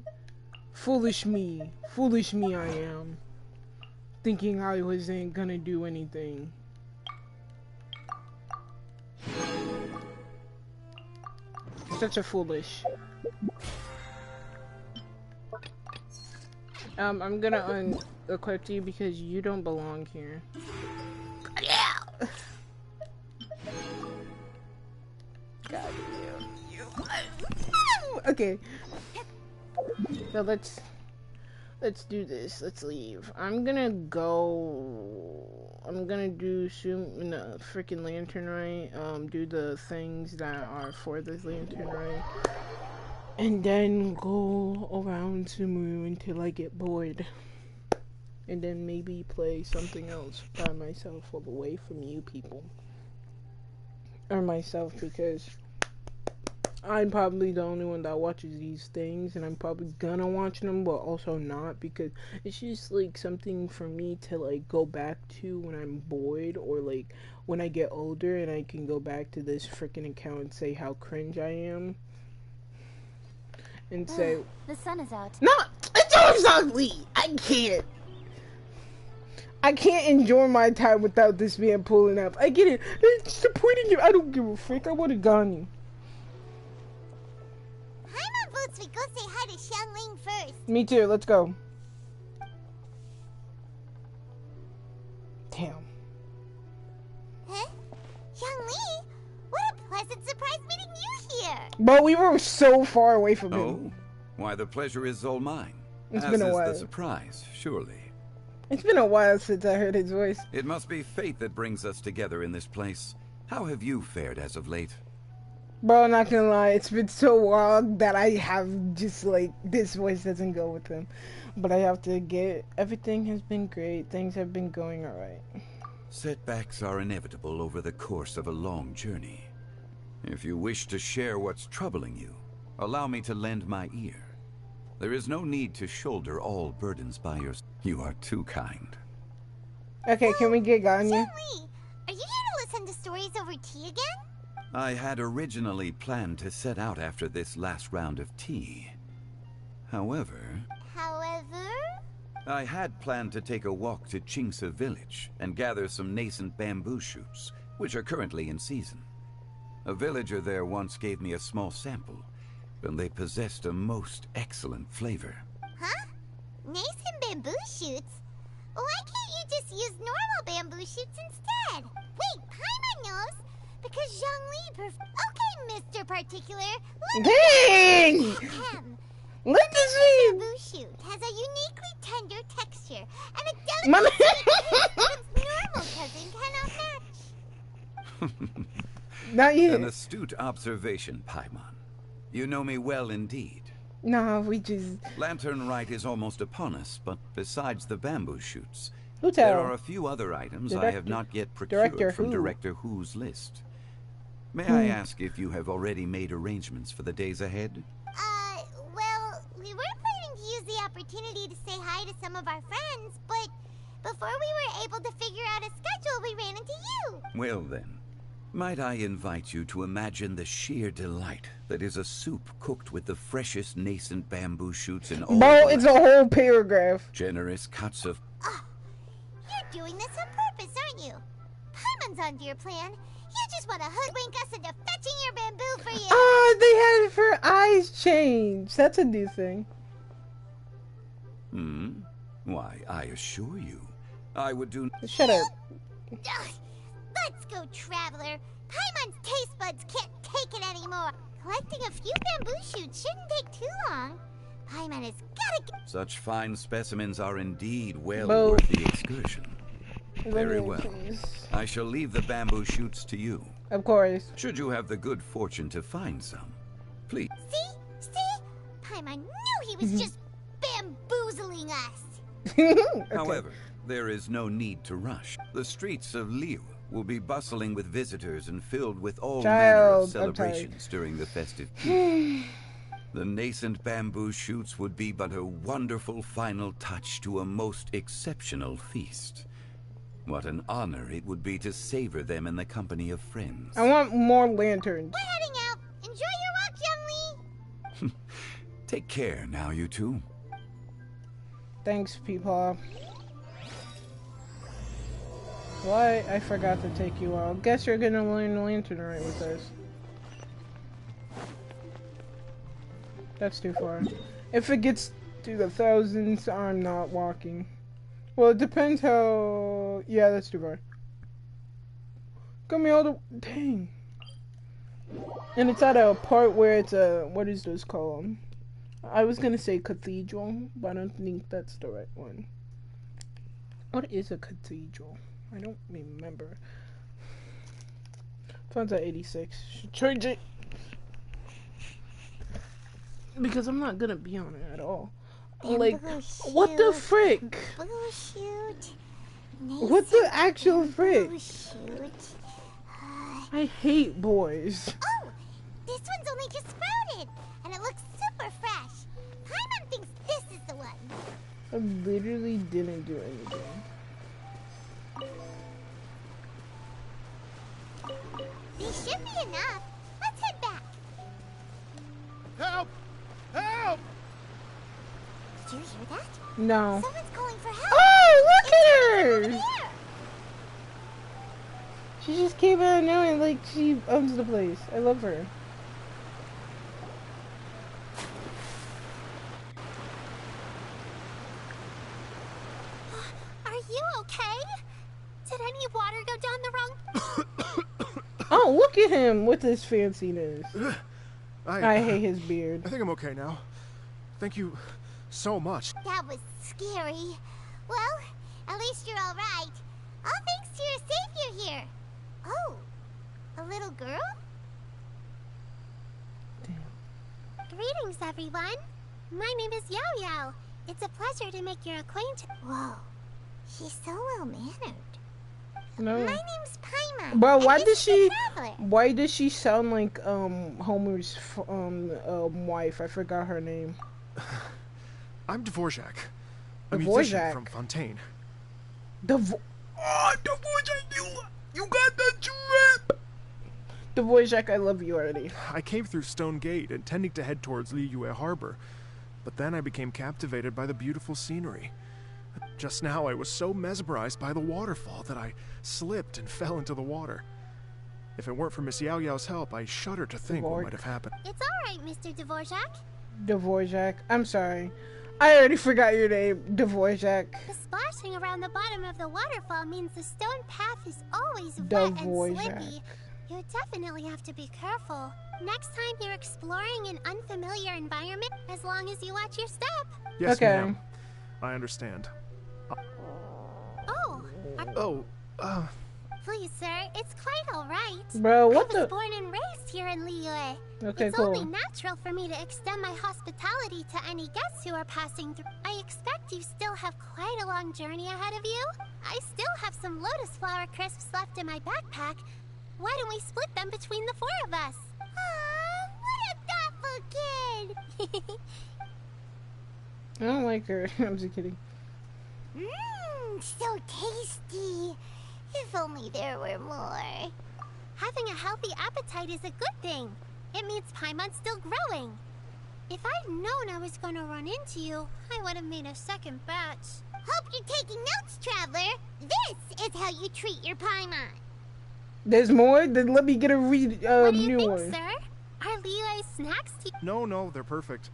right? Foolish me I am, thinking I wasn't gonna do anything. Such a foolish. I'm gonna unequip you because you don't belong here. Yeah. God, you. Okay. So let's do this. Let's leave. I'm gonna do soon the freaking lantern rite. Do the things that are for this lantern rite. And then go around Sumu until I get bored. And then maybe play something else by myself all away from you people. Or myself, because I'm probably the only one that watches these things, and I'm probably gonna watch them, but also not, because it's just like something for me to like go back to when I'm bored, or like when I get older and I can go back to this freaking account and say how cringe I am. And say the sun is out. No, it's always ugly. I can't enjoy my time without this man pulling up. I get it. It's disappointing you. I don't give a frick. I would have gone you. Paimon votes we go say hi to Xiangling first. Me too. Let's go. Damn. Huh? Xiangling? What a pleasant surprise meeting you here. But we were so far away from him. Oh, why the pleasure is all mine. It's been a while. The surprise, surely. It's been a while since I heard his voice. It must be fate that brings us together in this place. How have you fared as of late? Bro, I'm not gonna lie, it's been so long that I have just like, this voice doesn't go with him. But I have to get, everything has been great, things have been going alright. Setbacks are inevitable over the course of a long journey. If you wish to share what's troubling you, allow me to lend my ear. There is no need to shoulder all burdens by yourself. You are too kind. Okay, can we get Ganya? Xiangling, are you here to listen to stories over tea again? I had originally planned to set out after this last round of tea. However, I had planned to take a walk to Qingse village and gather some nascent bamboo shoots, which are currently in season. A villager there once gave me a small sample, and they possessed a most excellent flavor. Huh? Nascent bamboo shoots? Why can't you just use normal bamboo shoots instead? Wait, Paimon knows! Because Xiangling Okay, Mr. Particular. Dang! Look at this bamboo shoot has a uniquely tender texture and a delicate taste normal cousin cannot match. Not you. An astute observation, Paimon. You know me well indeed. No, we just... Lantern Rite is almost upon us, but besides the bamboo shoots, Who there are a few other items I have not yet procured from Who? Director Who's list. May I ask if you have already made arrangements for the days ahead? Well, we were planning to use the opportunity to say hi to some of our friends, but before we were able to figure out a schedule, we ran into you. Well then, might I invite you to imagine the sheer delight that is a soup cooked with the freshest nascent bamboo shoots in all. Bro, it's a whole paragraph. Generous cuts of... You're doing this on purpose, aren't you? Paimon's onto your plan. You just want to hoodwink us into fetching your bamboo for you. Oh, they had her eyes changed. That's a new thing. Why, I assure you, I would do... Shut up. Let's go, traveler. Paimon's taste buds can't take it anymore. Collecting a few bamboo shoots shouldn't take too long. Paimon has gotta get... Such fine specimens are indeed well worth the excursion. Very well. I shall leave the bamboo shoots to you. Of course. Should you have the good fortune to find some, please. See? Paimon knew he was just bamboozling us. Okay. However, there is no need to rush. The streets of Liu will be bustling with visitors and filled with all manner of celebrations during the festive period. The nascent bamboo shoots would be but a wonderful final touch to a most exceptional feast. What an honor it would be to savor them in the company of friends. I want more lanterns. We're heading out. Enjoy your walk, Young Lee. Take care now, you two. Thanks, Peepaw. Why? I forgot to take you out. Guess you're gonna learn Lantern Rite with us. That's too far. If it gets to the thousands, I'm not walking. Well, it depends how... Yeah, that's too far. Got me all the... Dang. And it's at a part where it's a... What is this called? I was gonna say cathedral, but I don't think that's the right one. What is a cathedral? I don't remember. Phone's at 86. Should charge it. Because I'm not gonna be on it at all. Like, what the frick? What the actual frick? I hate boys. Oh, this one's only just sprouted, and it looks super fresh. Paimon thinks this is the one. I literally didn't do anything. These should be enough. Let's head back. Help! Help! Did you hear that? No. Someone's calling for help. Oh, look Over at her! there. She just came out knowing like she owns the place. I love her. Are you okay? Did any water go down the wrong? Oh, look at him with his fanciness. I hate his I beard. think I'm okay now. Thank you so much. That was scary. Well, at least you're all right. All thanks to your savior here. Oh, a little girl? Damn. Greetings, everyone. My name is Yaoyao. It's a pleasure to make your acquaintance. Whoa, she's so well-mannered. No. My name's Paimon. Bro, and why this does is she? the traveler. Why does she sound like Homer's wife? I forgot her name. I'm Dvorak, a Dvorak? musician from Fontaine. Dvorak, you got the drip. Dvorak, I love you already. I came through Stone Gate, intending to head towards Liyue Harbor, but then I became captivated by the beautiful scenery. Just now, I was so mesmerized by the waterfall that I slipped and fell into the water. If it weren't for Miss Yaoyao's help, I shudder to think what might have happened. It's all right, Mr. Dvorak. Dvorak, I'm sorry. I already forgot your name, Dvorak. The splashing around the bottom of the waterfall means the stone path is always wet and Dvorak. slippy. You definitely have to be careful. Next time you're exploring an unfamiliar environment, as long as you watch your step. Yes, Okay. ma'am. I understand. Oh, Oh, please, sir, it's quite all right. Bro, what I was the? born and raised here in Liyue. Okay, It's cool. only natural for me to extend my hospitality to any guests who are passing through. I expect you still have quite a long journey ahead of you. I still have some lotus flower crisps left in my backpack. Why don't we split them between the four of us? Aw, what a thoughtful kid! I don't like her. I'm just kidding. Mmm, so tasty. If only there were more. Having a healthy appetite is a good thing. It means Paimon's still growing. If I'd known I was going to run into you, I would have made a second batch. Hope you're taking notes, Traveler. This is how you treat your Paimon. There's more? Then let me get a read What do you new think, one. sir? Are Liyue snacks to no, they're perfect.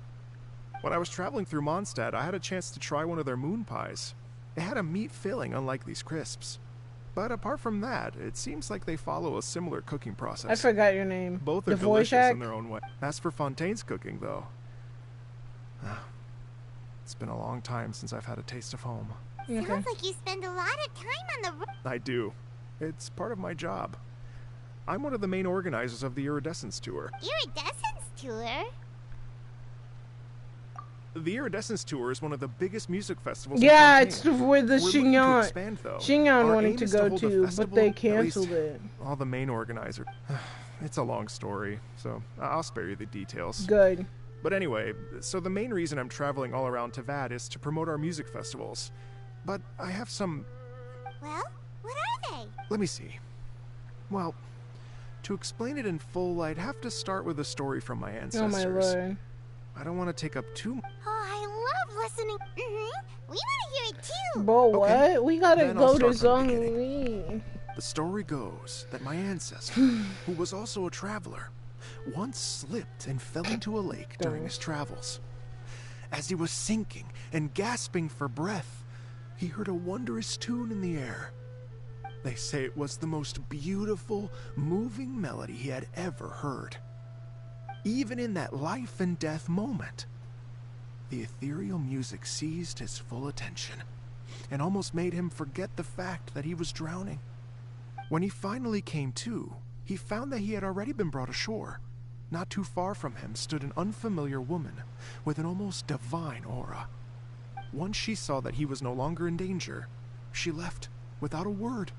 When I was traveling through Mondstadt, I had a chance to try one of their moon pies. It had a meat filling, unlike these crisps. But apart from that, it seems like they follow a similar cooking process. I forgot your name. Both are delicious in their own way. As for Fontaine's cooking, though, it's been a long time since I've had a taste of home. Okay. Sounds like you spend a lot of time on the road. I do. It's part of my job. I'm one of the main organizers of the Iridescence Tour. Iridescence tour? The Iridescence Tour is one of the biggest music festivals Yeah, in it's Fontaine. where the We're looking to Xing'an. expand, though. Xing'an Our wanted aim to is go hold a to, but festival, they at least canceled it. All the main organizers. It's a long story, so I'll spare you the details. Good. But anyway, so the main reason I'm traveling all around Tavad is to promote our music festivals. But I have some... Well, what are they? Let me see. Well, to explain it in full, I'd have to start with a story from my Oh ancestors. my lord. I don't want to take up too much. Oh, I love listening. We want to hear it too. Bro, what? Okay, We gotta then I'll go to start from the beginning. Zhongli. The story goes that my ancestor, who was also a traveler, once slipped and fell into a lake during his travels. As he was sinking and gasping for breath, he heard a wondrous tune in the air. They say it was the most beautiful, moving melody he had ever heard. Even in that life and death moment, the ethereal music seized his full attention and almost made him forget the fact that he was drowning. When he finally came to, he found that he had already been brought ashore. Not too far from him stood an unfamiliar woman with an almost divine aura. Once she saw that he was no longer in danger, she left without a word.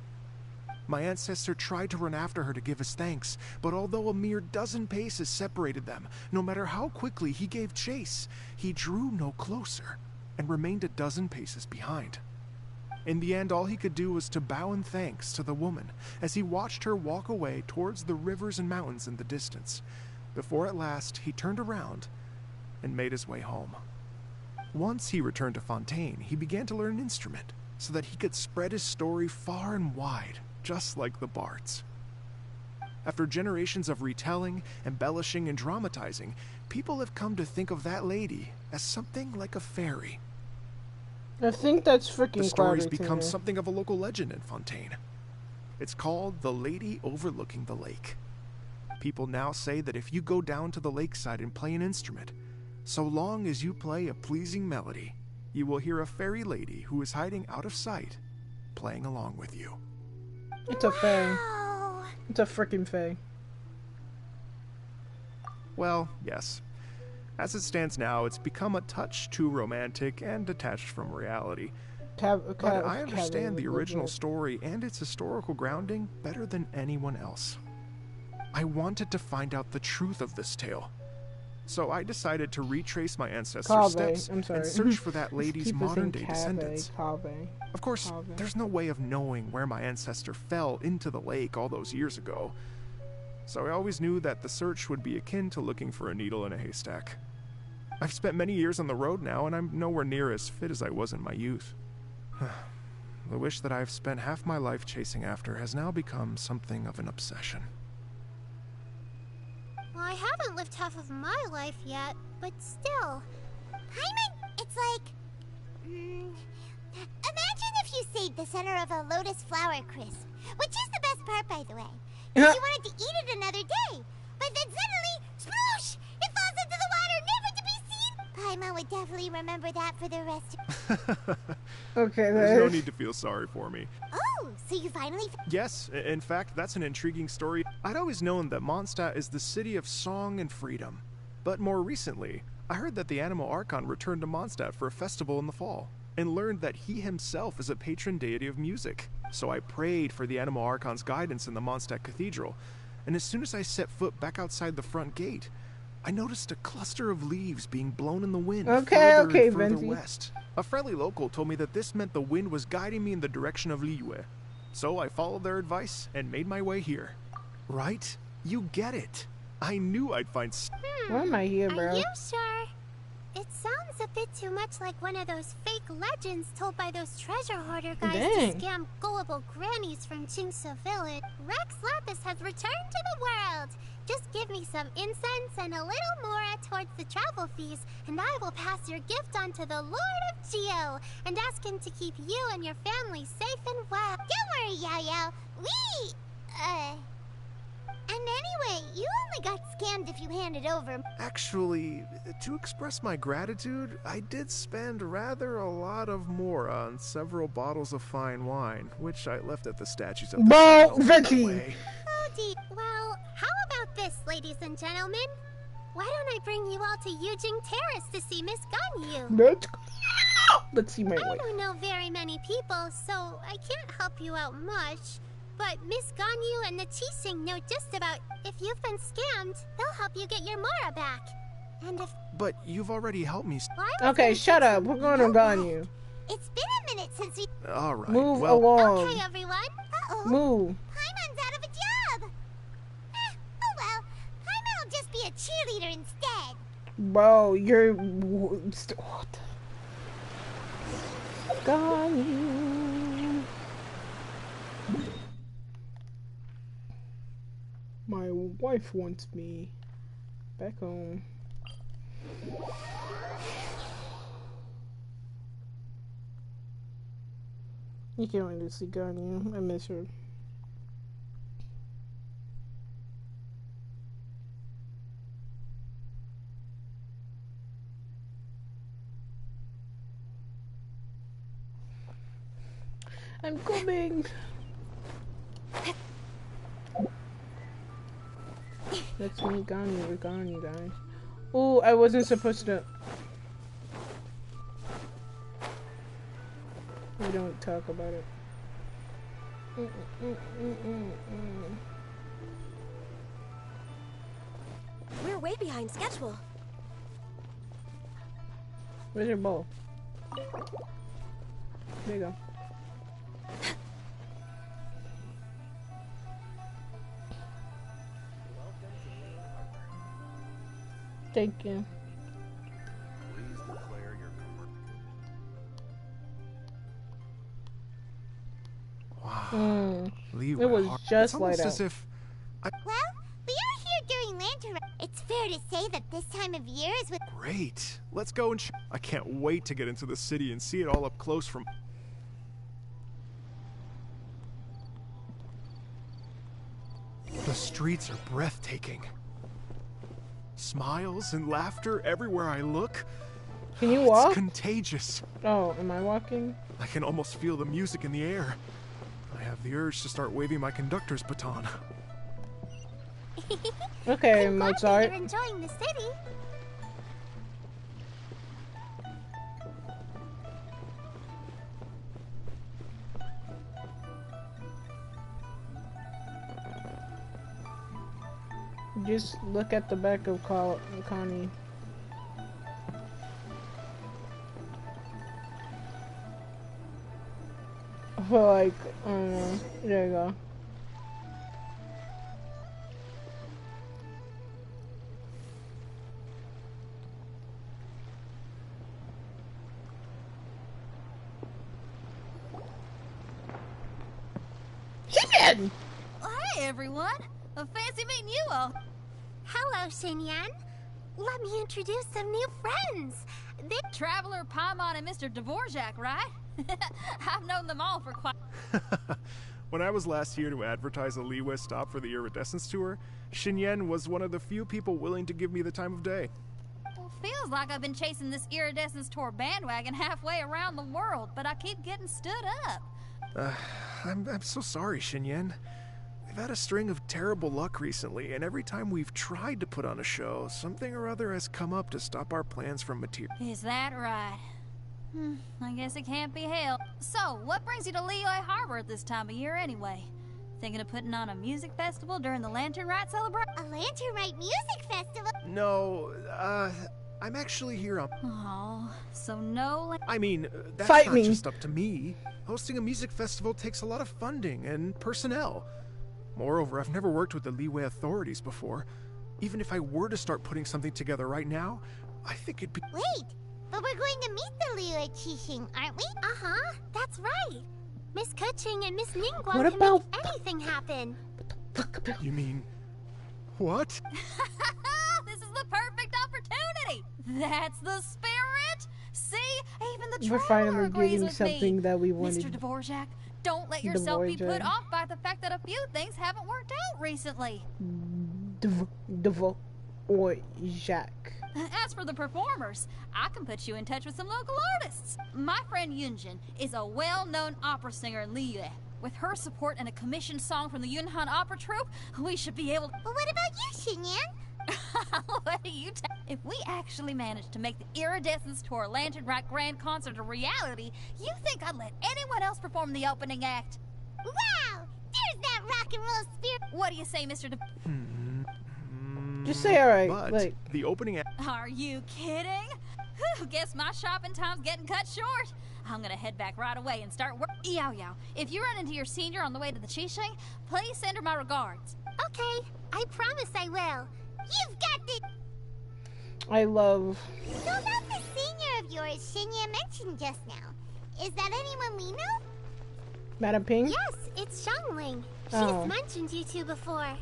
My ancestor tried to run after her to give his thanks, but although a mere dozen paces separated them, no matter how quickly he gave chase, he drew no closer and remained a dozen paces behind. In the end, all he could do was to bow in thanks to the woman as he watched her walk away towards the rivers and mountains in the distance, before at last he turned around and made his way home. Once he returned to Fontaine, he began to learn an instrument so that he could spread his story far and wide, just like the bards. After generations of retelling, embellishing, and dramatizing, people have come to think of that lady as something like a fairy. I think that's freaking The story's crowded to become me. something of a local legend in Fontaine. It's called The Lady Overlooking the Lake. People now say that if you go down to the lakeside and play an instrument, so long as you play a pleasing melody, you will hear a fairy lady who is hiding out of sight, playing along with you. It's a fae. Oh, It's a freaking fae. Well, yes. As it stands now, it's become a touch too romantic and detached from reality. But I understand the original story and its historical grounding better than anyone else. I wanted to find out the truth of this tale. So I decided to retrace my ancestors' steps and search for that lady's modern-day descendants. Of course, there's no way of knowing where my ancestor fell into the lake all those years ago. So I always knew that the search would be akin to looking for a needle in a haystack. I've spent many years on the road now, and I'm nowhere near as fit as I was in my youth. The wish that I've spent half my life chasing after has now become something of an obsession. well, I haven't lived half of my life yet, but still. Paimon, it's like... imagine if you saved the center of a lotus flower crisp, which is the best part, by the way. Because you wanted to eat it another day, but then suddenly, sploosh! It falls into the water, never to be seen! Paimon would definitely remember that for the rest of... Okay, There's no need to feel sorry for me. Oh, so you finally... Yes, in fact, that's an intriguing story. I'd always known that Mondstadt is the city of song and freedom. But more recently, I heard that the Animal Archon returned to Mondstadt for a festival in the fall, and learned that he himself is a patron deity of music. So I prayed for the Animal Archon's guidance in the Mondstadt Cathedral, and as soon as I set foot back outside the front gate, I noticed a cluster of leaves being blown in the wind further and further west. A friendly local told me that this meant the wind was guiding me in the direction of Liyue. So I followed their advice and made my way here. Right? You get it. I knew I'd find... Why am I here, bro? Are you sure? It sounds a bit too much like one of those fake legends told by those treasure hoarder guys to scam gullible grannies from Chingsa Village. Rex Lapis has returned to the world. Just give me some incense and a little more towards the travel fees, and I will pass your gift on to the Lord of Geo and ask him to keep you and your family safe and well. Don't worry, yaoyao. And anyway, you only got scammed if you handed over. Actually, to express my gratitude, I did spend rather a lot of mora on several bottles of fine wine, which I left at the statues of the Vicky! Oh, dear. Well, how about this, ladies and gentlemen? Why don't I bring you all to Yujing Terrace to see Miss Ganyu? Let's see my I wife. don't know very many people, so I can't help you out much. But Miss Ganyu and the Chising know just about if you've been scammed, they'll help you get your Mora back. And if... But you've already helped me... Okay, shut up. We're going to Ganyu. It's been a minute since we... Alright, Move well... along. Okay, everyone. Uh-oh. Move. Paimon's out of a job. Oh well. Paimon will just be a cheerleader instead. Bro, you're what? Got you. My wife wants me back home. You can't wait to see Gani. I miss her. I'm coming. That's me, Gani. We're Gani, guys. Oh, I wasn't supposed to. We don't talk about it. We're way behind schedule. Where's your bowl? There you go. Thank you. Please declare your Wow. It was just like that. As if Well, we are here during Lantern. It's fair to say that this time of year is with. Great. Let's go and I can't wait to get into the city and see it all up close from. The streets are breathtaking. Smiles and laughter everywhere I look. Can you walk? It's contagious. Oh, am I walking? I can almost feel the music in the air. I have the urge to start waving my conductor's baton. Okay, I'm glad that Mozart. you're enjoying the city. Just look at the back of Connie. Like, I don't know. There you go. Shit! Hey everyone! Fancy meeting you all. Hello, Xinyan. Let me introduce some new friends. They Traveler, Paimon, and Mr. Dvorak, right? I've known them all for quite. When I was last here to advertise a Liyue stop for the Iridescence tour, Xinyan was one of the few people willing to give me the time of day. Well, feels like I've been chasing this Iridescence tour bandwagon halfway around the world, but I keep getting stood up. I'm so sorry, Xinyan. We've had a string of terrible luck recently, and every time we've tried to put on a show, something or other has come up to stop our plans from materializing. Is that right? I guess it can't be helped. So, what brings you to Liyue Harbor at this time of year anyway? Thinking of putting on a music festival during the Lantern Rite celebration? a Lantern Rite music festival. No, I'm actually here on... Oh, so no... I mean, that's Fight not me. just up to me. Hosting a music festival takes a lot of funding and personnel. Moreover, I've never worked with the Liyue authorities before. Even if I were to start putting something together right now, I think it'd be... Wait, but we're going to meet the Liyue Qixing, aren't we? Uh-huh, that's right. Miss Kuching and Miss Ningguang What can about- make anything happen. Fuck about You mean... What? This is the perfect opportunity! That's the spirit! See? Even the We're traveler finally agrees getting with something me. that we Mr. wanted. Dvorak, don't let yourself be put Dvorak. off by the fact that a few things haven't worked out recently. Devo or Jack. As for the performers, I can put you in touch with some local artists. My friend Yunjin is a well-known opera singer in Liyue. With her support and a commissioned song from the Yunhan Opera Troupe, we should be able to... But what about you, Xinyan? What do you If we actually manage to make the Iridescence Tour Lantern Rite Grand Concert a reality, you think I'd let anyone else perform the opening act? Wow, there's that rock and roll spirit. What do you say, Mr. Just say alright. But Like, the opening act... Are you kidding? Whew, guess my shopping time's getting cut short. I'm gonna head back right away and start work. Yaoyao, if you run into your senior on the way to the Qixing, please send her my regards. Okay, I promise I will. You've got the... I love... So about the senior of yours Shinya mentioned just now. Is that anyone we know? Madam Ping? Yes, it's Xiangling. She's Oh. mentioned you two before.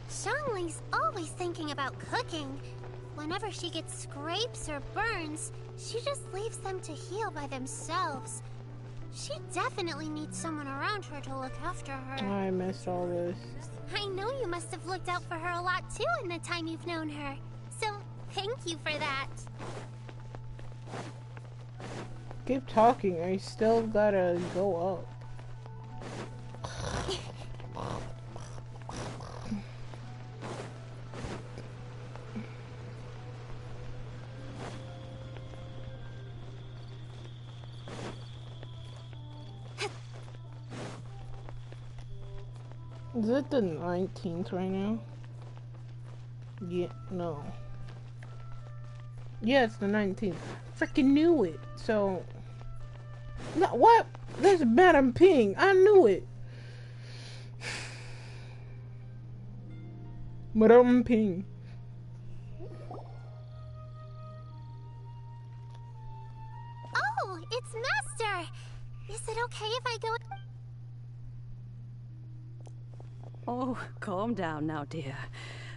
Xiangling's always thinking about cooking. Whenever she gets scrapes or burns, she just leaves them to heal by themselves. She definitely needs someone around her to look after her. I missed all this. I know you must have looked out for her a lot too in the time you've known her. So, thank you for that. Keep talking, I still gotta go up. Is it the 19th right now? Yeah, no. Yeah, it's the 19th. Freaking knew it. So, no, what? There's Madam Ping. I knew it. Madam Ping. Oh, it's Master! Is it okay if I go? Oh, calm down now, dear.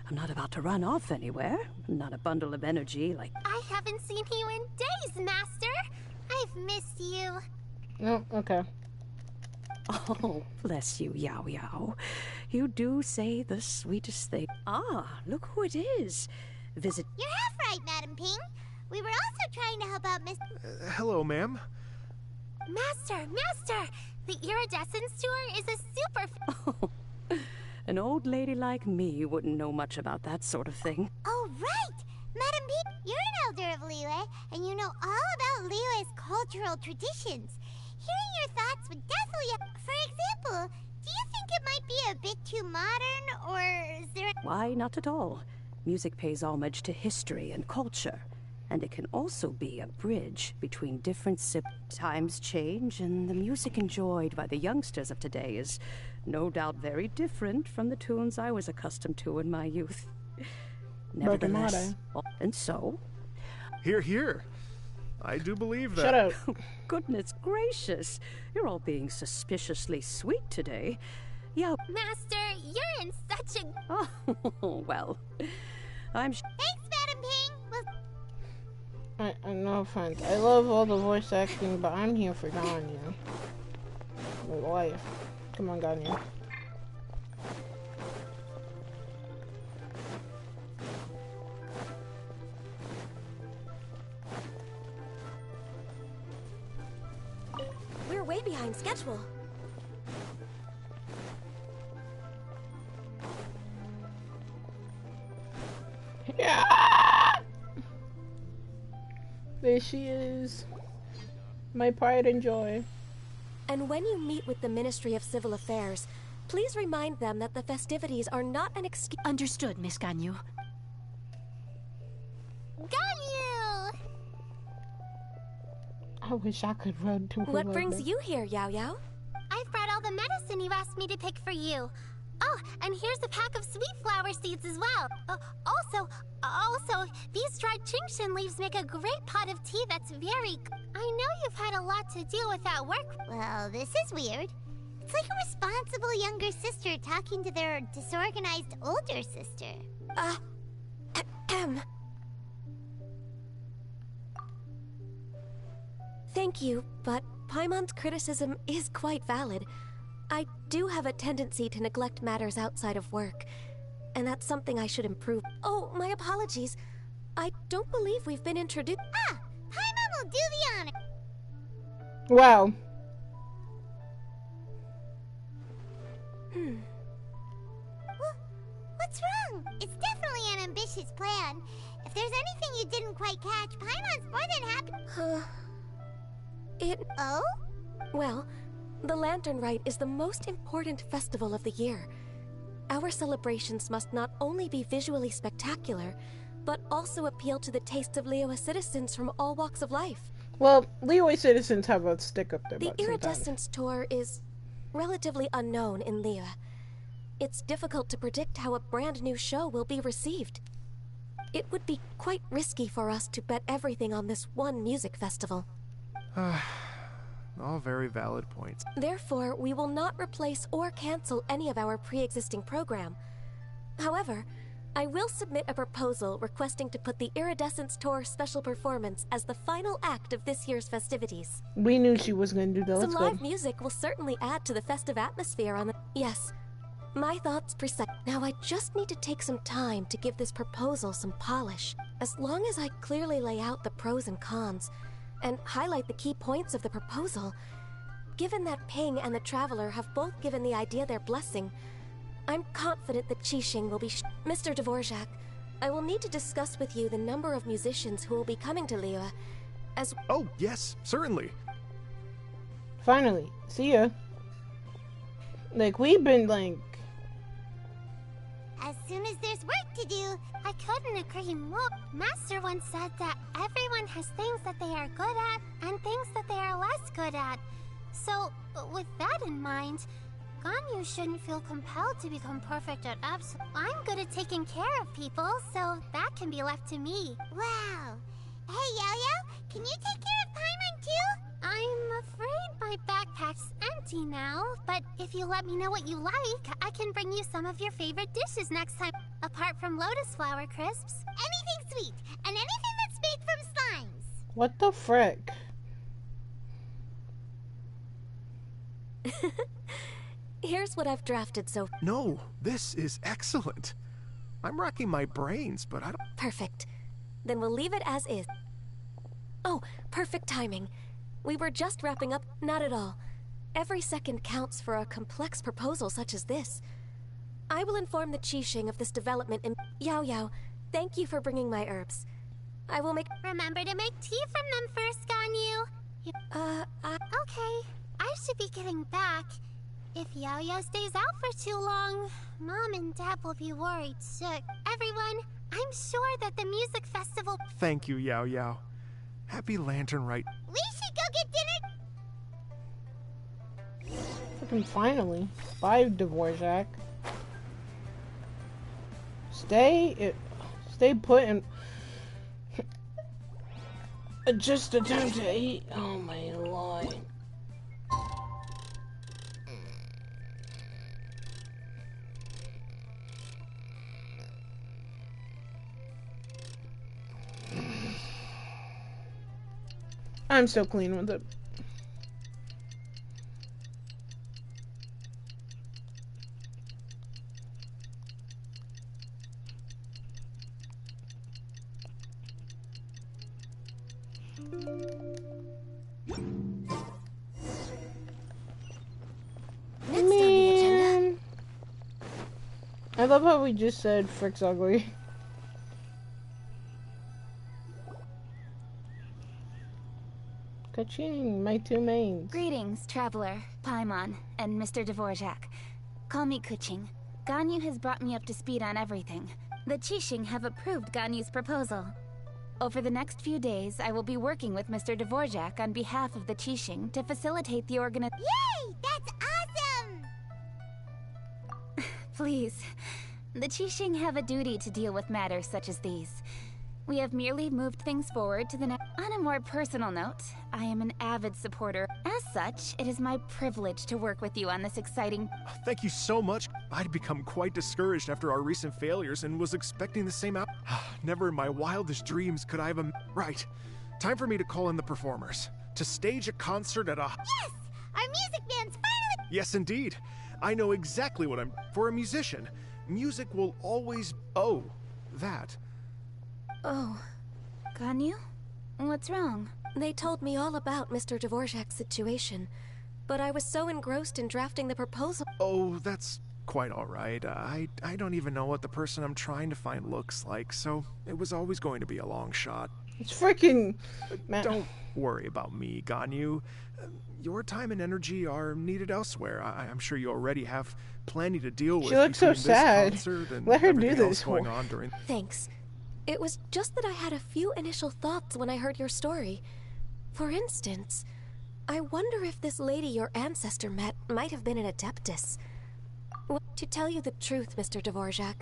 I'm not about to run off anywhere. I'm not a bundle of energy like... I haven't seen you in days, Master! I've missed you. Oh, okay. Oh, bless you, yaoyao. You do say the sweetest thing. Ah, look who it is. Visit... You're half right, Madam Ping. We were also trying to help out Miss... Hello, ma'am. Master! The iridescence tour is a super... Oh, an old lady like me wouldn't know much about that sort of thing. Oh, right! Madam Ping, you're an elder of Liyue, and you know all about Liyue's cultural traditions. Hearing your thoughts would definitely... For example, do you think it might be a bit too modern, or is there... Why, not at all. Music pays homage to history and culture. And it can also be a bridge between different times change, and the music enjoyed by the youngsters of today is no doubt very different from the tunes I was accustomed to in my youth. Nevertheless, and so... Here, here. I do believe that. Shut up. Goodness gracious, you're all being suspiciously sweet today. Yeah. Master, you're in such a... Oh, well, I'm... Thanks, Madam Ping! No offense. I love all the voice acting, but I'm here for Ganya. My wife. Come on, Ganya. We're way behind schedule. Yeah! There she is. My pride and joy. And when you meet with the Ministry of Civil Affairs, please remind them that the festivities are not an excuse. Understood, Miss Ganyu. Ganyu! I wish I could run to her. What like brings that. you here, yaoyao? I've brought all the medicine you asked me to pick for you. Oh, and here's a pack of sweet flower seeds as well. Also, these dried chingshin leaves make a great pot of tea that's very... I know you've had a lot to deal with at work. Well, this is weird. It's like a responsible younger sister talking to their disorganized older sister. Thank you, but Paimon's criticism is quite valid. I do have a tendency to neglect matters outside of work, and that's something I should improve. Oh, my apologies. I don't believe we've been introduced. Ah! Paimon will do the honor. Wow. What's wrong? It's definitely an ambitious plan. If there's anything you didn't quite catch, Paimon's more than happy. Oh? Well, the Lantern Rite is the most important festival of the year. Our celebrations must not only be visually spectacular, but also appeal to the tastes of Liyue citizens from all walks of life. Well, Liyue citizens have a stick up their The butt sometimes. iridescence tour is relatively unknown in Liyue. It's difficult to predict how a brand new show will be received. It would be quite risky for us to bet everything on this one music festival. All very valid points. Therefore, we will not replace or cancel any of our pre-existing program. However, I will submit a proposal requesting to put the Iridescence Tour special performance as the final act of this year's festivities. We knew she was going to do that. Some live music will certainly add to the festive atmosphere on the... Yes, my thoughts precise. Now I just need to take some time to give this proposal some polish. As long as I clearly lay out the pros and cons, and highlight the key points of the proposal, given that Ping and the Traveler have both given the idea their blessing, I'm confident that Qixing will be Mr. Dvorak, I will need to discuss with you the number of musicians who will be coming to Liyue, as... Oh, yes, certainly. Finally, see ya. Like, we've been, like... As soon as there's work to do. I couldn't agree more. Master once said that everyone has things that they are good at and things that they are less good at. So, with that in mind, Ganyu shouldn't feel compelled to become perfect at I'm good at taking care of people, so that can be left to me. Wow. Hey, Yaoyao, can you take care of Paimon too? I'm afraid my backpack's empty now, but if you let me know what you like, I can bring you some of your favorite dishes next time. Apart from lotus flower crisps. Anything sweet, and anything that's made from slimes. What the frick? Here's what I've drafted so... No, this is excellent. I'm racking my brains, but I don't... Perfect. Then we'll leave it as is. Oh, perfect timing. We were just wrapping up. Not at all. Every second counts for a complex proposal such as this. I will inform the Qixing of this development in... Yaoyao, thank you for bringing my herbs. I will make... Remember to make tea from them first, Ganyu. Okay. I should be getting back. If Yaoyao stays out for too long, Mom and Dad will be worried sick. Everyone, I'm sure that the music festival... Thank you, Yaoyao. Happy Lantern Rite. We should go get dinner. Freaking finally. Bye, Dvorak. Stay put and just attempt to eat. Oh my lord. I'm so clean with it. Man, I love how we just said Frick's ugly. Ka-ching, my two mains. Greetings, Traveler, Paimon, and Mr. Dvorak. Call me Kuching. Ganyu has brought me up to speed on everything. The Qixing have approved Ganyu's proposal. Over the next few days, I will be working with Mr. Dvorak on behalf of the Qixing to facilitate the Yay! That's awesome! Please. The Qixing have a duty to deal with matters such as these. We have merely moved things forward to the next... On a more personal note, I am an avid supporter. As such, it is my privilege to work with you on this exciting... Thank you so much. I'd become quite discouraged after our recent failures and was expecting the same out... Never in my wildest dreams could I have... Right. Time for me to call in the performers. To stage a concert at a... Yes! Our music band's finally... Yes, indeed. I know exactly what I'm... For a musician, music will always... Oh, that... Oh, Ganyu? What's wrong? They told me all about Mr. Dvorak's situation, but I was so engrossed in drafting the proposal. Oh, that's quite all right. I don't even know what the person I'm trying to find looks like, so it was always going to be a long shot. It's freaking... Don't worry about me, Ganyu. Your time and energy are needed elsewhere. I'm sure you already have plenty to deal with. She looks so sad. Let her do this. Going on during... Thanks. It was just that I had a few initial thoughts when I heard your story. For instance, I wonder if this lady your ancestor met might have been an adeptus. Well, to tell you the truth, Mr. Dvorak,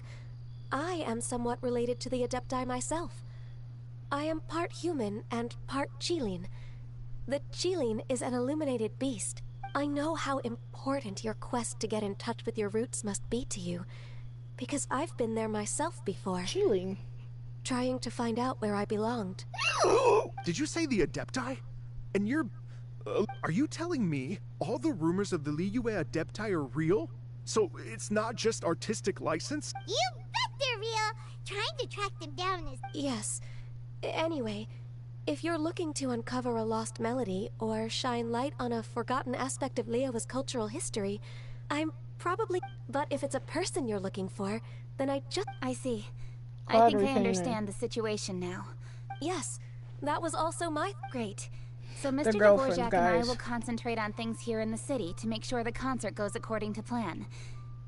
I am somewhat related to the Adepti myself. I am part human and part Qilin. The Qilin is an illuminated beast. I know how important your quest to get in touch with your roots must be to you, because I've been there myself before. Qilin? Trying to find out where I belonged. Did you say the Adepti? And you're... are you telling me all the rumors of the Liyue Adepti are real? So it's not just artistic license? You bet they're real! Trying to track them down is... Yes. Anyway, if you're looking to uncover a lost melody or shine light on a forgotten aspect of Liyue's cultural history, I'm probably... But if it's a person you're looking for, then I see. Cloud I think I retainer. understand the situation now. Yes, that was also my... Great. So Mr. girlfriends, Dvorak and I guys. will concentrate on things here in the city to make sure the concert goes according to plan.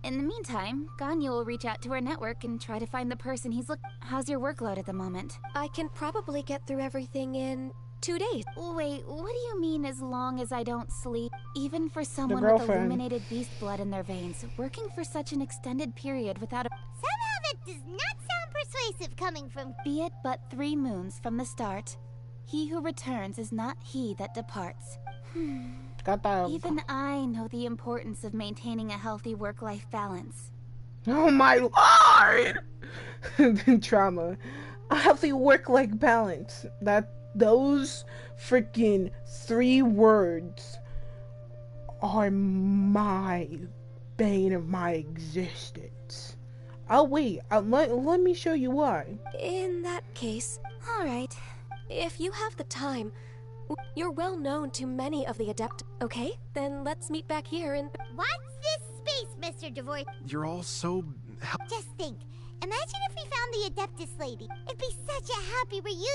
In the meantime, Ganyu will reach out to her network and try to find the person he's How's your workload at the moment? I can probably get through everything in 2 days. Wait, what do you mean as long as I don't sleep? Even for someone with girlfriend. illuminated beast blood in their veins, working for such an extended period without a... Somehow that does not sound persuasive coming from... Be it but 3 moons from the start. He who returns is not he that departs. Got that. Even I know the importance of maintaining a healthy work-life balance. Oh my lord! Trauma. A healthy work-life balance. Those freaking 3 words are my bane of my existence. Oh wait, let me show you why. In that case, Alright. if you have the time, you're well known to many of the Adept, okay? Then let's meet back here in... What's this space, Mr. Dvorak? You're all so... Just think. Imagine if we found the Adeptus lady. It'd be such a happy reunion.